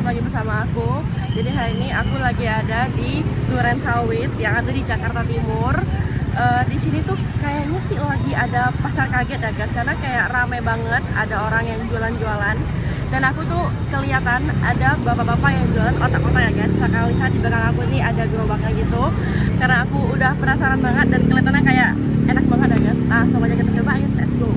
lagi bersama aku. Jadi hari ini aku lagi ada di Durensawit yang ada di Jakarta Timur. Di sini tuh kayaknya sih lagi ada pasar kaget ya guys, karena kayak rame banget, ada orang yang jualan-jualan. Dan aku tuh kelihatan ada bapak-bapak yang jualan otak-otak ya guys. Bisa kalian lihat di belakang aku ini ada gerobaknya gitu. Karena aku udah penasaran banget dan kelihatannya kayak enak banget ya guys. Nah, langsung aja kita cobain, let's go.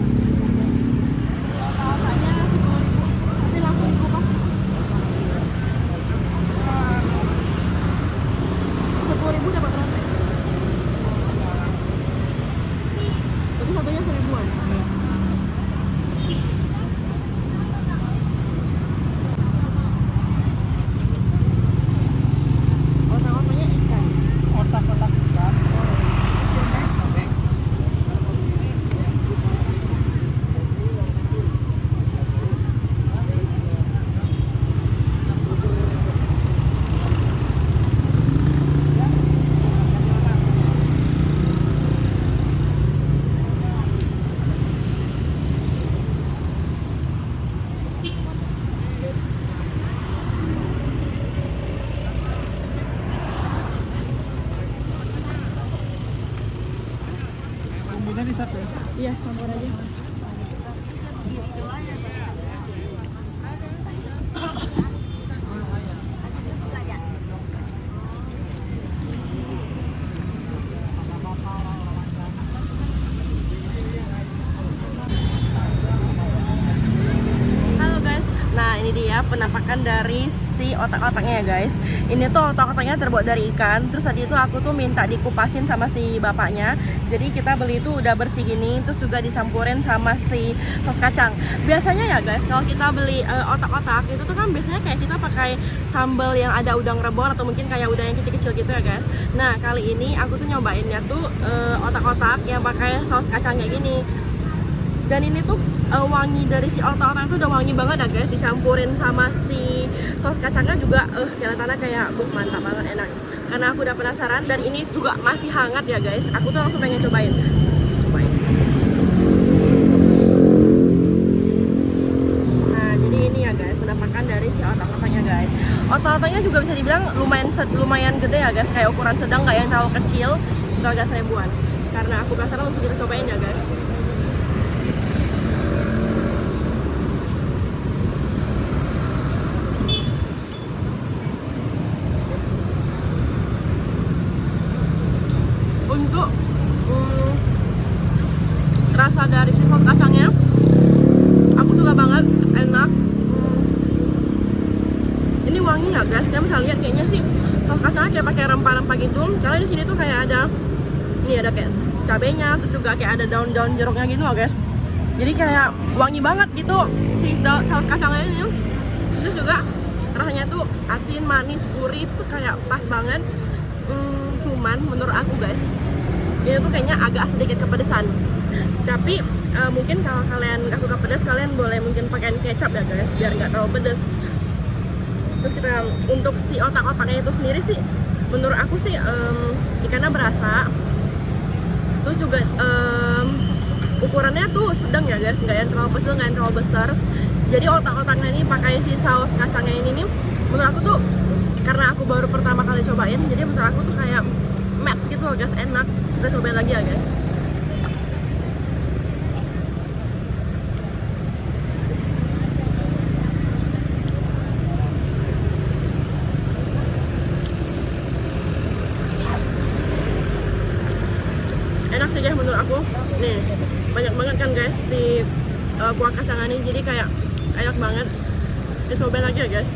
Bumbunya satu. Iya, campur aja. Halo guys, nah ini dia penampakan dari si otak-otaknya ya guys. Ini tuh otak-otaknya terbuat dari ikan. Terus tadi itu aku tuh minta dikupasin sama si bapaknya. Jadi kita beli itu udah bersih gini, terus juga dicampurin sama si sos kacang. Biasanya ya guys, kalau kita beli otak-otak itu tuh kan biasanya kayak kita pakai sambal yang ada udang rebon atau mungkin kayak udang yang kecil-kecil gitu ya guys. Nah kali ini aku tuh nyobainnya tuh otak-otak yang pakai saus kacang kayak gini. Dan ini tuh wangi dari si otak-otak itu udah wangi banget ya guys, dicampurin sama si saus kacangnya juga kelihatannya kayak mantap banget, enak. Karena aku udah penasaran dan ini juga masih hangat ya guys, aku tuh langsung pengen cobain. Nah jadi ini ya guys penampakan dari si otak-otaknya guys. Otak-otaknya juga bisa dibilang lumayan gede ya guys, kayak ukuran sedang, nggak yang terlalu kecil. Itu harga 1000-an. Karena aku penasaran, langsung kita cobain ya guys. Untuk rasa dari si sop kacangnya aku suka banget, enak. Ini wangi ya guys, kalian bisa lihat kayaknya sih sop kacangnya kayak pakai rempah-rempah gitu. Karena di sini tuh kayak ada, ini ada kayak cabenya, terus juga kayak ada daun-daun jeruknya gitu loh guys. Jadi kayak wangi banget gitu si saus kacangnya ini. Terus juga rasanya tuh asin, manis, gurih, itu kayak pas banget. Cuman menurut aku guys, ini tuh kayaknya agak sedikit kepedesan. Tapi mungkin kalau kalian nggak suka pedas, kalian boleh mungkin pakai kecap ya guys, biar nggak terlalu pedas. Terus kita untuk si otak-otaknya itu sendiri sih, menurut aku sih ikannya berasa. Terus juga ukurannya tuh sedang ya guys, nggak yang terlalu kecil, nggak yang terlalu besar. Jadi otak-otaknya ini pakai si saus kacangnya ini nih, menurut aku tuh karena aku baru pertama kali cobain, jadi menurut aku tuh kayak match gitu loh guys, enak. Kita cobain lagi ya guys. Enak sih guys menurut aku. Nih banyak banget kan guys si kuah kacang ini, jadi kayak enak banget. Kita cobain lagi ya guys.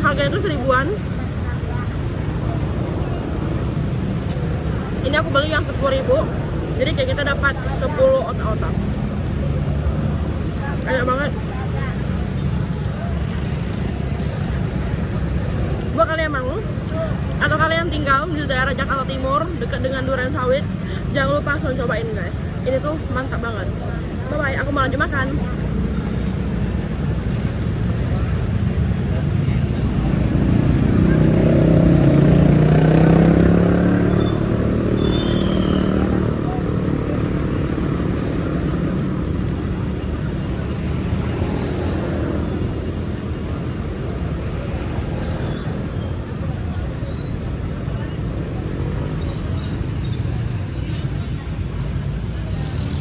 Harganya itu 1000-an. Ini aku beli yang 10.000. Jadi kayak kita dapat 10 otak-otak. Enak banget. Buat kalian yang mau atau kalian tinggal di daerah Jakarta Timur dekat dengan Durensawit, jangan lupa langsung cobain guys. Ini tuh mantap banget. Bye bye, aku mau lanjut makan.